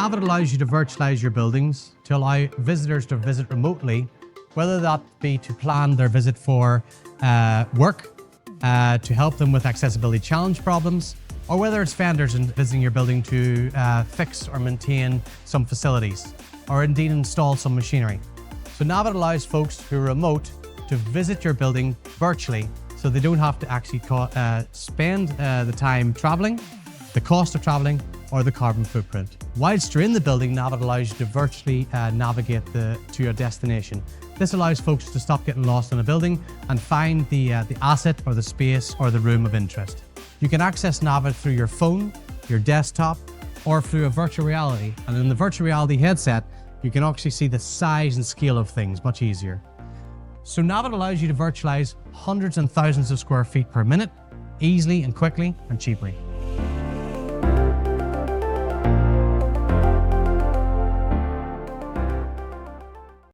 Navit allows you to virtualize your buildings to allow visitors to visit remotely, whether that be to plan their visit for work, to help them with accessibility challenge problems, or whether it's vendors visiting your building to fix or maintain some facilities, or indeed install some machinery. So Navit allows folks who are remote to visit your building virtually, so they don't have to actually spend the time traveling, the cost of traveling, or the carbon footprint. Whilst you're in the building, Navit allows you to virtually navigate to your destination. This allows folks to stop getting lost in a building and find the asset or the space or the room of interest. You can access Navit through your phone, your desktop, or through a virtual reality. And in the virtual reality headset, you can actually see the size and scale of things much easier. So Navit allows you to virtualize hundreds and thousands of square feet per minute, easily and quickly and cheaply.